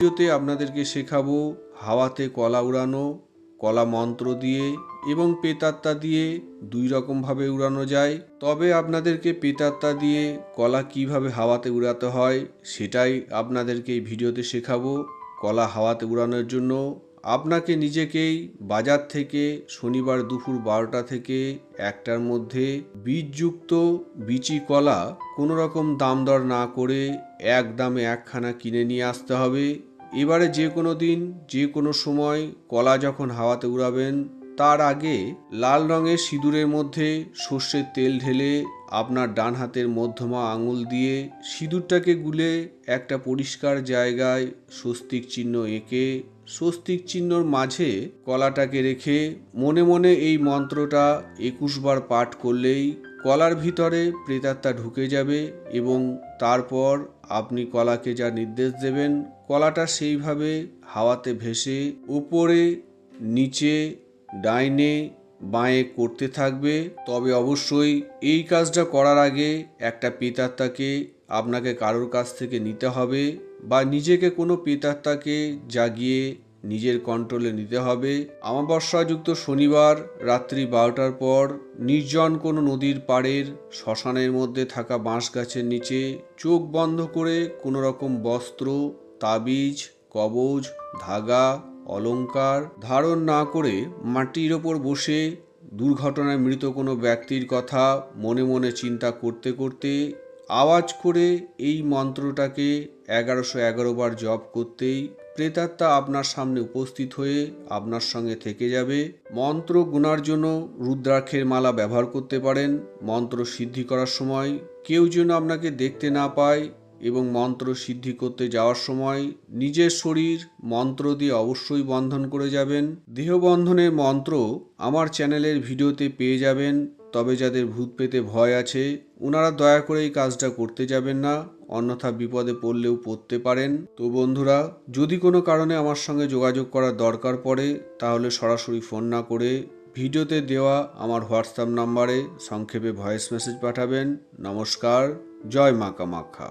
ভিডিওতে আপনাদেরকে শেখাবো হাওয়াতে কলা উড়ানো। কলা মন্ত্র দিয়ে এবং প্রেতাত্মা দিয়ে দুই রকমভাবে উড়ানো যায়। তবে আপনাদেরকে প্রেতাত্মা দিয়ে কলা কিভাবে হাওয়াতে উড়াতে হয় সেটাই আপনাদেরকে এই ভিডিওতে শেখাবো। কলা হাওয়াতে উড়ানোর জন্য আপনাকে নিজেকেই বাজার থেকে শনিবার দুপুর 12টা থেকে 1টার মধ্যে বীজযুক্ত বিচি কলা কোনো রকম দাম দর না করে এক দামে একখানা কিনে নিয়ে আসতে হবে। এবারে যে কোনো দিন যে কোনো সময় কলা যখন হাওয়াতে উড়াবেন তার আগে লাল রঙের সিঁদুরের মধ্যে সর্ষের তেল ঢেলে আপনার ডান হাতের মধ্যমা আঙুল দিয়ে সিঁদুরটাকে গুলে একটা পরিষ্কার জায়গায় স্বস্তিক চিহ্ন এঁকে স্বস্তিক চিহ্নর মাঝে কলাটাকে রেখে মনে মনে এই মন্ত্রটা 21 বার পাঠ করলেই কলার ভিতরে প্রেতাত্মা ঢুকে যাবে এবং তারপর আপনি কলাকে যা নির্দেশ দেবেন কলাটা সেইভাবে হাওয়াতে ভেসে উপরে নিচে ডাইনে বাঁয়ে করতে থাকবে। তবে অবশ্যই এই কাজটা করার আগে একটা প্রেতাত্মাকে আপনাকে কারোর কাছ থেকে নিতে হবে বা নিজেকে কোনো প্রেতাত্মাকে জাগিয়ে নিজের কন্ট্রোলে নিতে হবে। অমাবস্যাযুক্ত শনিবার রাত্রি 12টার পর নির্জন কোনো নদীর পাড়ের শ্মশানের মধ্যে থাকা বাঁশ গাছের নিচে চোখ বন্ধ করে কোনো রকম বস্ত্র, তাবিজ, কবজ, ধাগা, অলংকার ধারণ না করে মাটির ওপর বসে দুর্ঘটনায় মৃত কোনো ব্যক্তির কথা মনে মনে চিন্তা করতে করতে আওয়াজ করে এই মন্ত্রটাকে 1111 বার জপ করতেই প্রেতাত্মা আপনার সামনে উপস্থিত হয়ে আপনার সঙ্গে থেকে যাবে। মন্ত্র গুনার জন্য রুদ্রাক্ষের মালা ব্যবহার করতে পারেন। মন্ত্র সিদ্ধি করার সময় কেউ যেন আপনাকে দেখতে না পায় এবং মন্ত্র সিদ্ধি করতে যাওয়ার সময় নিজের শরীর মন্ত্র দিয়ে অবশ্যই বন্ধন করে যাবেন। দেহবন্ধনের মন্ত্র আমার চ্যানেলের ভিডিওতে পেয়ে যাবেন। তবে যাদের ভূত পেতে ভয় আছে ওনারা দয়া করে এই কাজটা করতে যাবেন না, অন্যথা বিপদে পড়লেও পড়তে পারেন। তো বন্ধুরা, যদি কোনো কারণে আমার সঙ্গে যোগাযোগ করার দরকার পড়ে তাহলে সরাসরি ফোন না করে ভিডিওতে দেওয়া আমার হোয়াটসঅ্যাপ নাম্বারে সংক্ষেপে ভয়েস মেসেজ পাঠাবেন। নমস্কার, জয় মা কামাখ্যা।